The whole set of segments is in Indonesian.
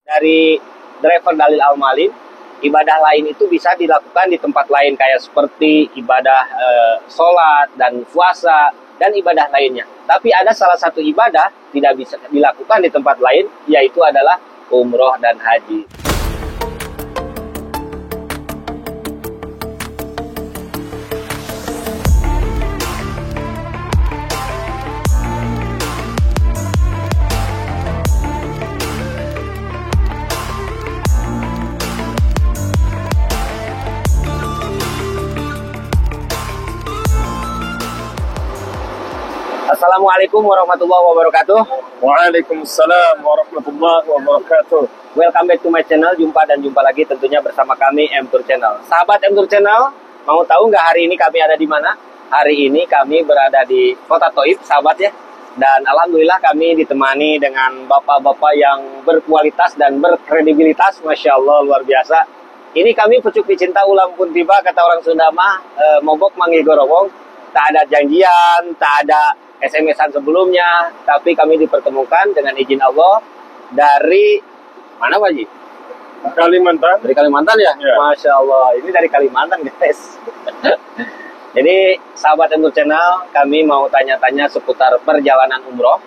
Dari driver Dalil Al-Malim, ibadah lain itu bisa dilakukan di tempat lain kayak seperti ibadah sholat dan puasa dan ibadah lainnya. Tapi ada salah satu ibadah tidak bisa dilakukan di tempat lain, yaitu adalah umroh dan haji. Assalamualaikum warahmatullahi wabarakatuh. Waalaikumsalam warahmatullahi wabarakatuh. Welcome back to my channel. Jumpa lagi tentunya bersama kami M-Tour Channel. Sahabat M-Tour Channel, mau tahu nggak hari ini kami ada di mana? Hari ini kami berada di Kota Thaif, sahabat ya. Dan alhamdulillah kami ditemani dengan bapak-bapak yang berkualitas dan berkredibilitas. Masya Allah, luar biasa. Ini kami pucuk dicinta ulam pun tiba, kata orang Sunda mah, mogok manggil gorowong. Tak ada janjian, tak ada SMS-an sebelumnya, tapi kami dipertemukan dengan izin Allah dari mana Pak Haji? Kalimantan. Dari Kalimantan ya? Ya. Masya Allah, ini dari Kalimantan guys. Jadi sahabat M-Tour Channel, kami mau tanya-tanya seputar perjalanan umroh.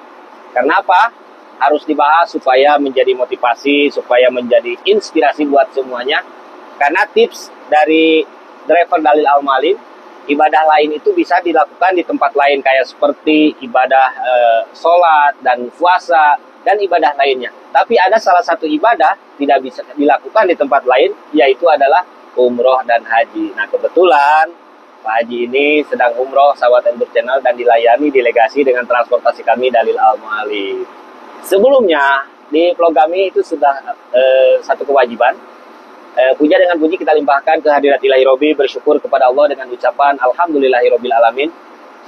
Karena apa? Harus dibahas supaya menjadi motivasi, supaya menjadi inspirasi buat semuanya. Karena tips dari driver Dalil Al-Malim, ibadah lain itu bisa dilakukan di tempat lain kayak seperti ibadah sholat dan puasa dan ibadah lainnya. Tapi ada salah satu ibadah tidak bisa dilakukan di tempat lain, yaitu adalah umroh dan haji. Nah kebetulan Pak Haji ini sedang umroh, sahabat M-Tour Channel, dan dilayani delegasi dengan transportasi kami Dalil Al-Malim. Sebelumnya di vlog kami itu sudah satu kewajiban. Puja dengan puji kita limpahkan ke hadirat ilahi Robi, bersyukur kepada Allah dengan ucapan Alhamdulillahirabbil alamin.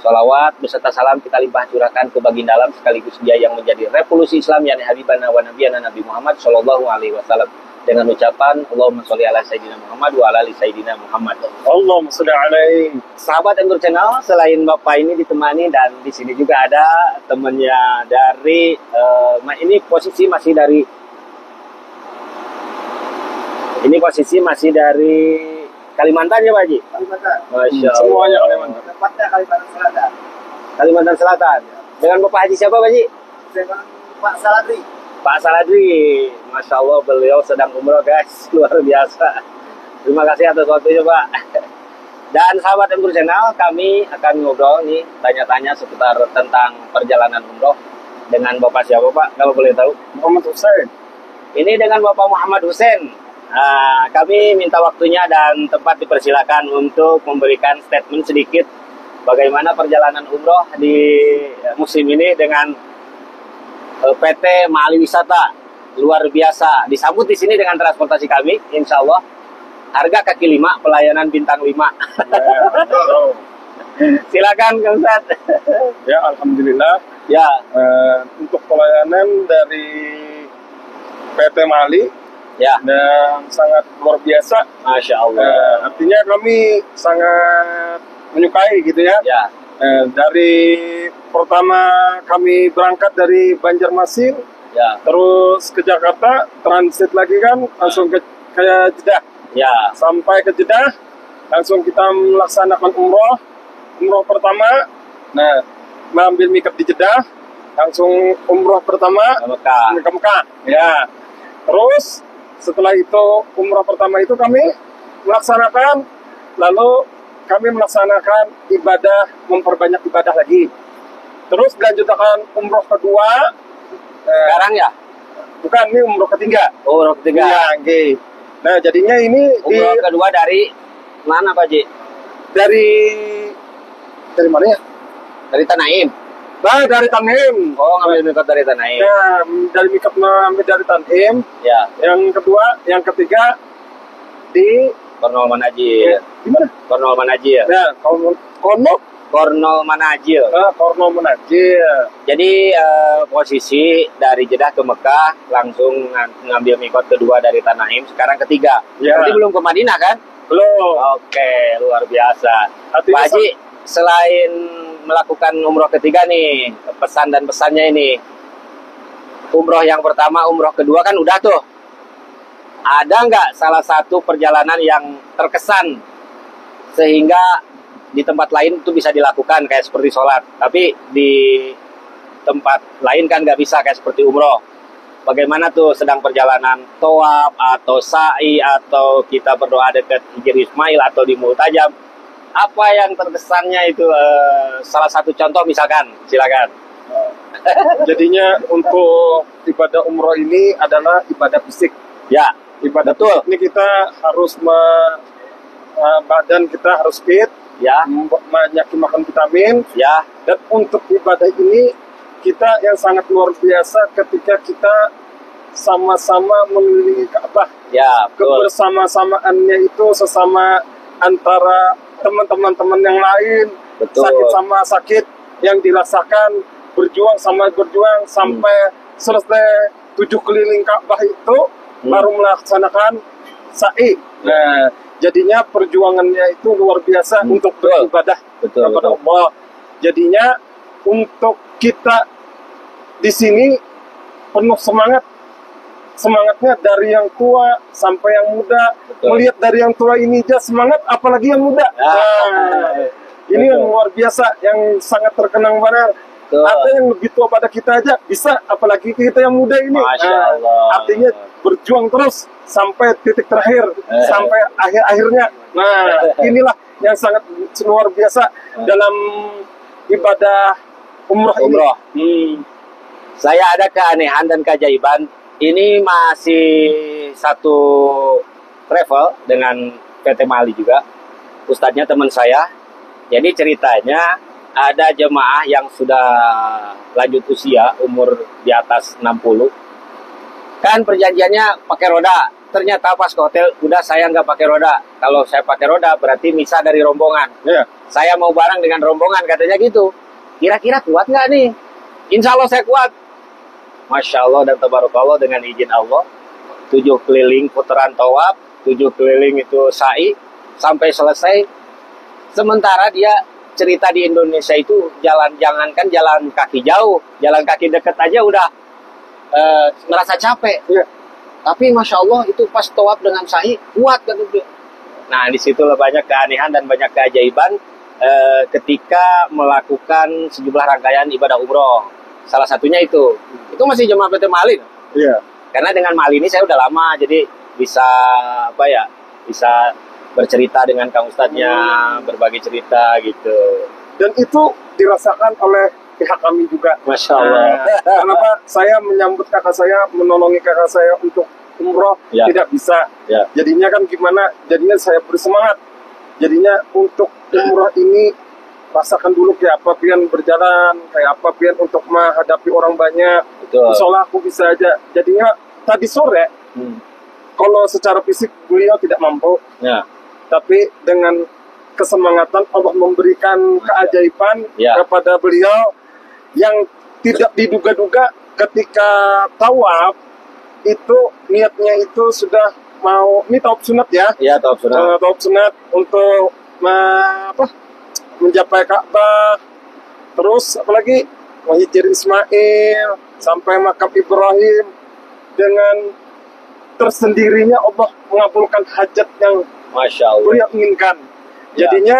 Sholawat beserta salam kita limpah curahkan ke baginda alam sekaligus dia yang menjadi revolusi Islam, yakni Habibana wa Nabiyana Nabi Muhammad Shallallahu Alaihi Wasallam, dengan ucapan Allahumma sholli ala Sayyidina Muhammad wa ala ali Sayyidina Muhammad. Allahumma sholli alaihi. Sahabat M-Tour Channel, selain Bapak ini ditemani dan di sini juga ada temannya dari ini posisi masih dari Kalimantan ya Pak Haji? Kalimantan. Masya Allah. Semuanya Kalimantan. Tempatnya Kalimantan Selatan. Kalimantan Selatan. Dengan Bapak Haji siapa Pak Haji? Dengan Pak Saladri. Pak Saladri. Masya Allah, beliau sedang umroh guys. Luar biasa. Terima kasih atas waktunya Pak. Dan sahabat M-Tour Channel, kami akan ngobrol nih, tanya-tanya seputar tentang perjalanan umroh dengan Bapak siapa Pak? Kalau boleh tahu. Muhammad Hussein. Ini dengan Bapak Muhammad Hussein. Kami minta waktunya dan tempat dipersilakan untuk memberikan statement sedikit bagaimana perjalanan umroh di musim ini dengan PT Mali Wisata. Luar biasa. Disambut di sini dengan transportasi kami, insya Allah. Harga kaki 5, pelayanan bintang 5. Silakan Kang Ustaz. Ya, alhamdulillah. Ya. Untuk pelayanan dari PT Mali, Ya. dan sangat luar biasa. Masya Allah. Artinya kami sangat menyukai gitu ya. Ya. Dari pertama kami berangkat dari Banjarmasin, Ya. terus ke Jakarta, transit lagi kan, langsung ke Jeddah. Ya. Sampai ke Jeddah, langsung kita melaksanakan umroh pertama. Nah, mengambil mikot di Jeddah, langsung umroh pertama Mekah. ke Mekah. Ya. Terus setelah itu umroh pertama itu kami melaksanakan, lalu kami melaksanakan ibadah, memperbanyak ibadah lagi. Terus dilanjutkan umroh kedua. Sekarang ya? Bukan, ini umroh ketiga. Umroh ketiga. Iya, oke. Nah, jadinya ini Umroh kedua dari mana Pak Haji? dari mana ya? Dari Tanaim. Nah, dari Tanhim. Oh, ngambil mikot dari Tanaim. Ya, dari mikot ngambil dari Tanhim. Ya. Yang ketiga di Kornol Manajil. di mana? Kornol Manajil. Ya, Kornol Manajil. Korno Manajil. Jadi posisi dari Jeddah ke Mekah langsung ngambil mikot kedua dari Tanaim. Sekarang ketiga. Ya. Berarti belum ke Madinah kan? Belum. Oke, luar biasa. Artinya Pak Haji, selain melakukan umroh ketiga nih, pesan dan pesannya ini. Umroh yang pertama, umroh kedua kan udah tuh. Ada nggak salah satu perjalanan yang terkesan sehingga di tempat lain itu bisa dilakukan kayak seperti sholat, tapi di tempat lain kan nggak bisa kayak seperti umroh. Bagaimana tuh sedang perjalanan tawaf atau sa'i atau kita berdoa dekat Hijr Ismail atau di Multajam? Apa yang terkesannya itu salah satu contoh misalkan, silakan. Jadinya untuk ibadah umroh ini adalah ibadah fisik. Ya, Ibadah betul. fisik ini kita harus badan kita harus fit, Ya, banyak makan vitamin. ya, Dan untuk ibadah ini kita yang sangat luar biasa ketika kita sama-sama mengelilingi Ka'bah. ya, betul. Kebersama-samaannya itu sesama antara teman-teman yang lain, Betul. sakit sama sakit yang dirasakan, berjuang sama berjuang sampai selesai 7 keliling Ka'bah itu baru melaksanakan sa'i. Nah, jadinya perjuangannya itu luar biasa untuk beribadah Betul, kepada betul. Allah. Jadinya untuk kita di sini penuh semangatnya dari yang tua sampai yang muda. Betul. Melihat dari yang tua ini aja semangat, apalagi yang muda. Nah, ini yang luar biasa, yang sangat terkenang benar. Betul. Ada yang lebih tua pada kita aja bisa, apalagi kita yang muda ini. Masya Allah. Artinya berjuang terus sampai titik terakhir, sampai akhir-akhirnya. Nah, inilah yang sangat luar biasa dalam ibadah umroh ini. Umroh. Saya ada keanehan dan keajaiban. Ini masih satu travel dengan PT Mali juga. Ustadznya teman saya. Jadi ceritanya ada jemaah yang sudah lanjut usia, umur di atas 60. Kan perjanjiannya pakai roda. Ternyata pas ke hotel, udah saya nggak pakai roda. Kalau saya pakai roda berarti misah dari rombongan. Ya. Saya mau bareng dengan rombongan, katanya gitu. Kira-kira kuat nggak nih? Insya Allah saya kuat. Masya Allah dan tabarakallah dengan izin Allah. 7 keliling putaran tawaf, 7 keliling itu sa'i, sampai selesai. Sementara dia cerita di Indonesia itu jangankan jalan kaki jauh, jalan kaki dekat aja udah merasa capek. Ya. Tapi Masya Allah itu pas tawaf dengan sa'i, kuat kan itu. Nah disitulah banyak keanehan dan banyak keajaiban ketika melakukan sejumlah rangkaian ibadah umroh. Salah satunya itu masih jemaah PT Mali. Iya. Karena dengan Mali ini saya udah lama, jadi bisa bisa bercerita dengan Kang Ustadznya, berbagi cerita gitu. Dan itu dirasakan oleh pihak kami juga. Masya Allah. Kenapa saya menyambut kakak saya, menolongi kakak saya untuk umroh, Ya. tidak bisa. Ya. Jadinya kan gimana? Jadinya saya bersemangat. Jadinya untuk umroh ini rasakan dulu kayak apa pian berjalan, kayak apa pian untuk menghadapi orang banyak. Betul. Insya aku bisa aja. Jadinya tadi sore, kalau secara fisik beliau tidak mampu, Ya. tapi dengan kesemangatan Allah memberikan keajaiban Ya. kepada beliau yang tidak diduga-duga ketika tawaf itu niatnya itu sudah mau, ini tawaf sunat ya, Iya, tawaf sunat. tawaf sunat untuk mencapai Ka'bah, terus apalagi Hijr Ismail sampai makam Ibrahim, dengan tersendirinya Allah mengabulkan hajat yang Masya Allah. beliau inginkan. Ya. Jadinya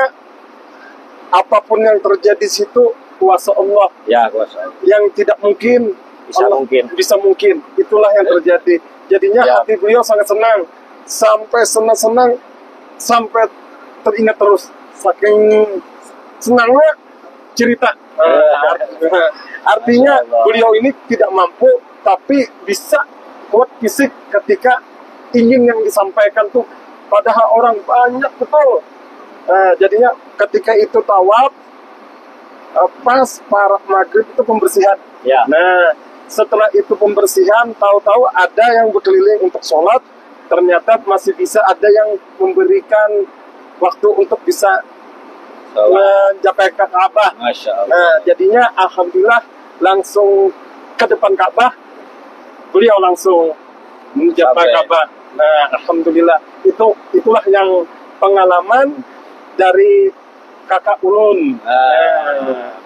apapun yang terjadi di situ kuasa Allah, Ya, kuasa. yang tidak mungkin Bisa Allah mungkin. bisa mungkin. Itulah yang terjadi. Jadinya Ya. hati beliau sangat senang, sampai senang-senang sampai teringat terus, saking senangnya cerita. Artinya Masya Allah. beliau ini tidak mampu tapi bisa kuat fisik ketika ingin yang disampaikan tuh padahal orang banyak betul. Jadinya ketika itu tawaf, pas para maghrib itu pembersihan. Ya. Nah, setelah itu pembersihan, tahu-tahu ada yang berkeliling untuk sholat, ternyata masih bisa ada yang memberikan waktu untuk bisa mencapai ke Ka'bah. Masya Allah. Nah, jadinya alhamdulillah langsung ke depan Ka'bah, beliau langsung mencapai Sampai. Ka'bah. Nah, alhamdulillah itulah yang pengalaman dari kakak Ulun.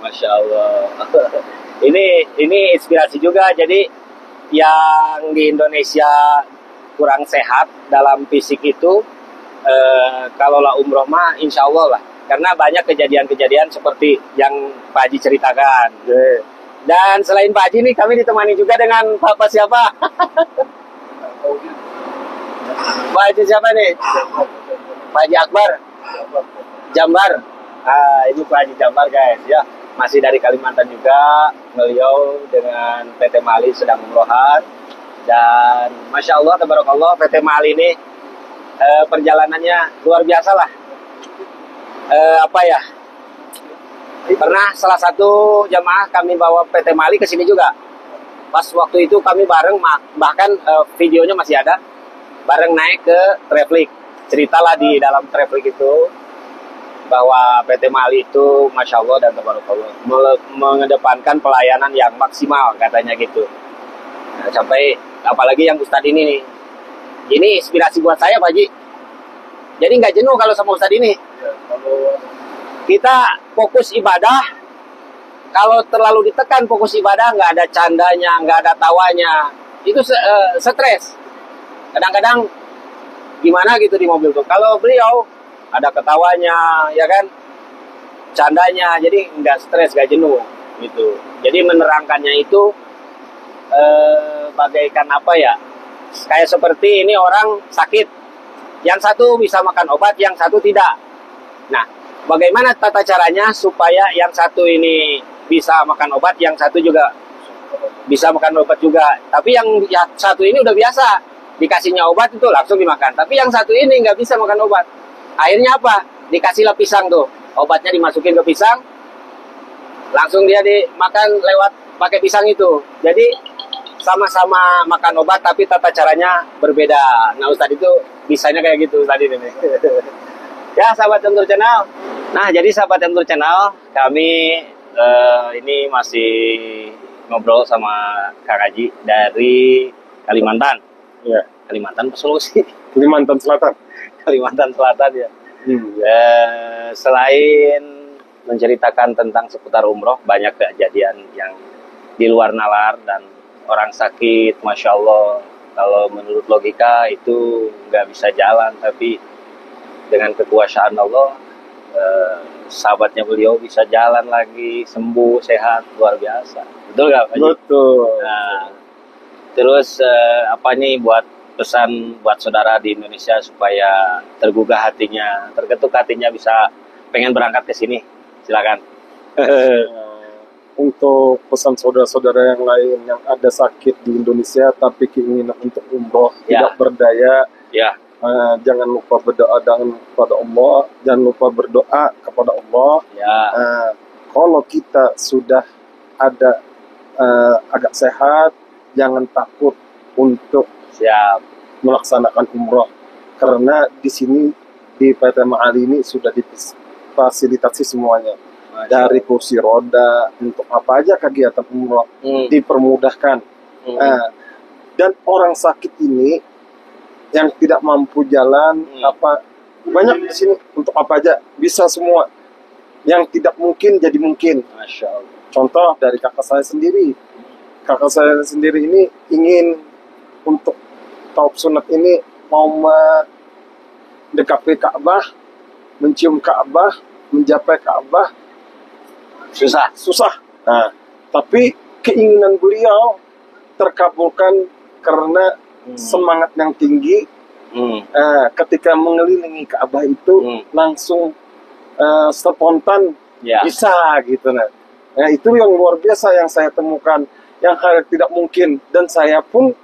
Masya Allah. ini inspirasi juga. Jadi yang di Indonesia kurang sehat dalam fisik itu, kalaulah umroh mah insya Allah lah. Karena banyak kejadian-kejadian seperti yang Pak Haji ceritakan. Dan selain Pak Haji nih, kami ditemani juga dengan Bapak siapa? Pak Haji siapa nih? Pak Haji Akbar Jambar. Ini Pak Haji Jambar guys ya. Masih dari Kalimantan juga. Beliau dengan PT Mali sedang umrohan. Dan Masya Allah, tabarakallah, PT Mali ini perjalanannya luar biasa lah. Pernah salah satu jamaah kami bawa PT Mali ke sini juga. Pas waktu itu kami bareng, bahkan videonya masih ada, bareng naik ke Traflik. Ceritalah di dalam Traflik itu bahwa PT Mali itu Masya Allah dan tabarakallah mengedepankan pelayanan yang maksimal katanya gitu. Nah, sampai apalagi yang Ustadz ini nih, ini inspirasi buat saya Pak Haji. Jadi nggak jenuh kalau sama Ustadz ini. Kita fokus ibadah. Kalau terlalu ditekan fokus ibadah, nggak ada candanya, nggak ada tawanya, itu stres. Kadang-kadang gimana gitu di mobil tuh. Kalau beliau ada ketawanya, ya kan, candanya, jadi nggak stres, nggak jenuh gitu. Jadi menerangkannya itu bagaikan apa ya? Kayak seperti ini orang sakit, yang satu bisa makan obat, yang satu tidak. Nah, bagaimana tata caranya supaya yang satu ini bisa makan obat, yang satu juga bisa makan obat juga. Tapi yang satu ini udah biasa, dikasihnya obat itu langsung dimakan. Tapi yang satu ini nggak bisa makan obat. Akhirnya apa? Dikasihlah pisang tuh, obatnya dimasukin ke pisang, langsung dia dimakan lewat pakai pisang itu. Jadi sama-sama makan obat, tapi tata caranya berbeda. Nah, Ustadz itu bisanya kayak gitu tadi nih. Ya, sahabat Tentur Channel. Nah, jadi sahabat Tentur Channel, kami ini masih ngobrol sama Kang Haji dari Kalimantan. Ya. Kalimantan Sulawesi. Kalimantan Selatan. Kalimantan Selatan ya. Selain menceritakan tentang seputar umroh, banyak kejadian yang di luar nalar dan orang sakit, Masya Allah. Kalau menurut logika itu nggak bisa jalan, tapi dengan kekuasaan Allah, sahabatnya beliau bisa jalan lagi, sembuh, sehat, luar biasa. Betul nggak Pak Haji? Betul. Nah, terus apa nih buat pesan buat saudara di Indonesia supaya tergugah hatinya, terketuk hatinya, bisa pengen berangkat ke sini? Silakan. Untuk pesan saudara-saudara yang lain yang ada sakit di Indonesia tapi keinginan untuk umroh tidak berdaya, jangan lupa berdoa kepada Allah, jangan lupa berdoa kepada Allah. Kalau kita sudah ada agak sehat, jangan takut untuk melaksanakan umroh, karena di sini di PT Mali ini sudah difasilitasi semuanya. Dari kursi roda, untuk apa aja kegiatan umroh dipermudahkan. Dan orang sakit ini yang tidak mampu jalan, banyak di sini, untuk apa aja bisa semua. Yang tidak mungkin jadi mungkin. Masya Allah. Contoh dari kakak saya sendiri. Kakak saya sendiri ini ingin untuk taub sunat ini mau mendekati Ka'bah, mencium Ka'bah, mencapai Ka'bah, susah. Nah, tapi keinginan beliau terkabulkan karena semangat yang tinggi. Ketika mengelilingi Ka'bah itu langsung spontan bisa gitu. Nah, itu yang luar biasa yang saya temukan, yang tidak mungkin, dan saya pun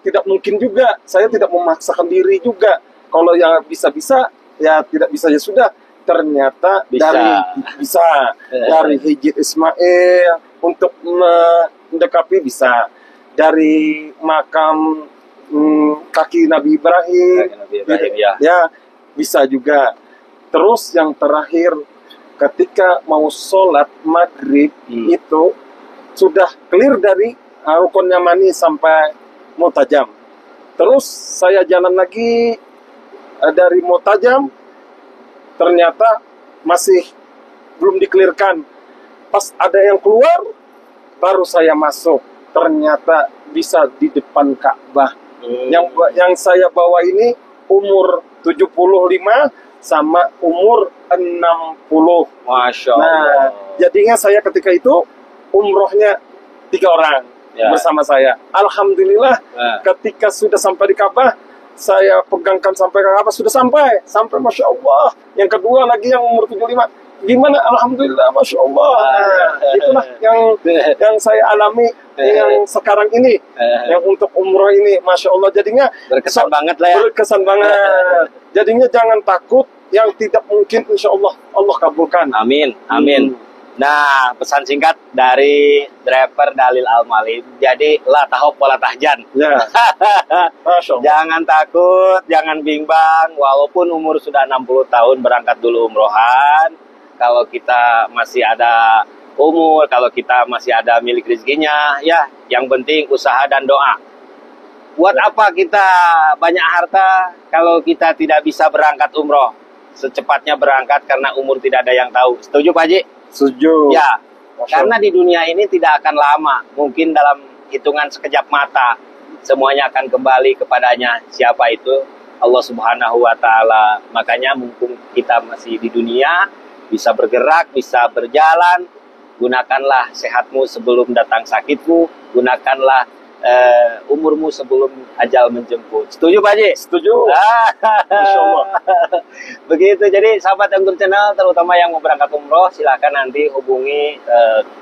tidak mungkin juga. Saya tidak memaksakan diri juga. Kalau yang bisa-bisa, ya tidak bisa ya sudah. Ternyata dari Hijir Ismail untuk mendekati bisa, dari makam kaki Nabi Ibrahim, ya bisa juga. Terus yang terakhir, ketika mau sholat maghrib itu sudah clear dari rukun Yamani sampai Mutajam. Terus saya jalan lagi dari Mutajam, ternyata masih belum dikelirkan. Pas ada yang keluar, baru saya masuk. Ternyata bisa di depan Ka'bah. Yang saya bawa ini umur 75 sama umur 60. Masya Nah, Allah. jadinya saya ketika itu umrohnya 3 orang Ya. bersama saya. Alhamdulillah, Nah. ketika sudah sampai di Ka'bah, saya pegangkan sampai ke Ka'bah, sudah sampai, Masya Allah. Yang kedua lagi yang umur 75, gimana? Alhamdulillah, Masya Allah. Nah, itulah yang saya alami yang sekarang ini, yang untuk umroh ini, Masya Allah. Jadinya Berkesan banget lah ya. berkesan banget. Jadinya jangan takut, yang tidak mungkin insya Allah Allah kabulkan. Amin, amin. Nah, pesan singkat dari driver Dalil Al-Malim. Jadi, la tahop wala tahjan. Ya, Masya Allah. Jangan takut, jangan bimbang. Walaupun umur sudah 60 tahun, berangkat dulu umrohan. Kalau kita masih ada umur, kalau kita masih ada milik rezekinya, ya, yang penting usaha dan doa. Buat apa kita banyak harta kalau kita tidak bisa berangkat umroh? Secepatnya berangkat karena umur tidak ada yang tahu. Setuju Pak Haji? Setuju. Ya, Masya karena di dunia ini tidak akan lama. Mungkin dalam hitungan sekejap mata, semuanya akan kembali kepadanya. Siapa itu? Allah Subhanahu wa Ta'ala. Makanya mumpung kita masih di dunia, bisa bergerak, bisa berjalan, gunakanlah sehatmu sebelum datang sakitmu, gunakanlah umurmu sebelum ajal menjemput. Setuju Pak Haji? Setuju. Masya Allah. Begitu, jadi sahabat Anggur Channel, terutama yang mau berangkat umroh, silahkan nanti hubungi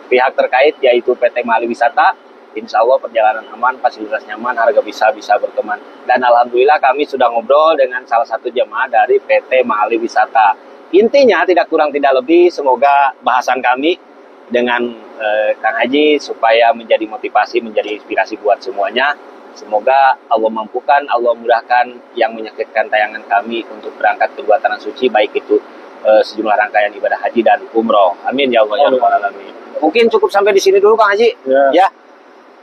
pihak terkait, yaitu PT Mali Wisata. Insya Allah perjalanan aman, fasilitas nyaman, harga bisa berteman. Dan Alhamdulillah kami sudah ngobrol dengan salah satu jemaah dari PT Mali Wisata. Intinya tidak kurang tidak lebih, semoga bahasan kami dengan Kang Haji supaya menjadi motivasi, menjadi inspirasi buat semuanya. Semoga Allah mampukan, Allah mudahkan yang menyaksikan tayangan kami untuk berangkat ke dua tanah suci, baik itu sejumlah rangkaian ibadah haji dan umroh. Amin ya Allah ya Rabbal Alamin. Mungkin cukup sampai di sini dulu Kang Haji. Ya.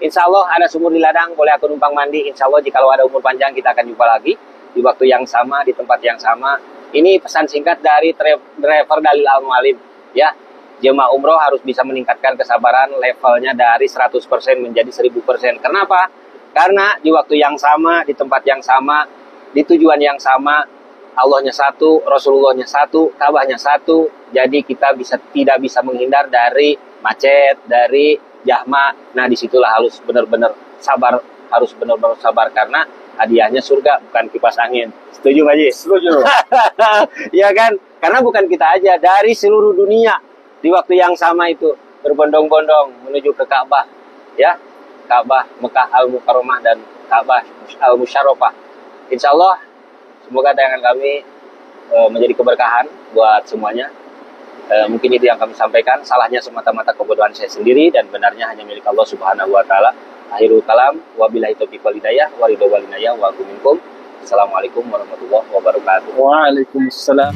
Insya Allah ada sumur di ladang, boleh aku numpang mandi. Insya Allah jika ada umur panjang kita akan jumpa lagi di waktu yang sama, di tempat yang sama. Ini pesan singkat dari driver Dalil Al-Malim. Ya. Jemaah umroh harus bisa meningkatkan kesabaran levelnya dari 100% menjadi 1000%. Kenapa? Karena di waktu yang sama, di tempat yang sama, di tujuan yang sama, Allahnya satu, Rasulullahnya satu, Ka'bahnya satu. Jadi kita tidak bisa menghindar dari macet, dari jahma. Nah, disitulah harus benar-benar sabar, harus benar-benar sabar karena hadiahnya surga, bukan kipas angin. Setuju Pak Haji? Setuju. Ya kan? Karena bukan kita aja, dari seluruh dunia di waktu yang sama itu berbondong-bondong menuju ke Ka'bah, ya, Ka'bah Mekah Al-Mukarramah dan Ka'bah Al-Musyarrafah. Insya Allah semoga tayangan kami menjadi keberkahan buat semuanya. Mungkin itu yang kami sampaikan. Salahnya semata-mata kebodohan saya sendiri dan benarnya hanya milik Allah Subhanahu wa Ta'ala. Akhirul kalam, wabillahi taufiq wal hidayah, wa ridho wal inayah, wa minkum. Assalamualaikum warahmatullahi wabarakatuh. Waalaikumsalam.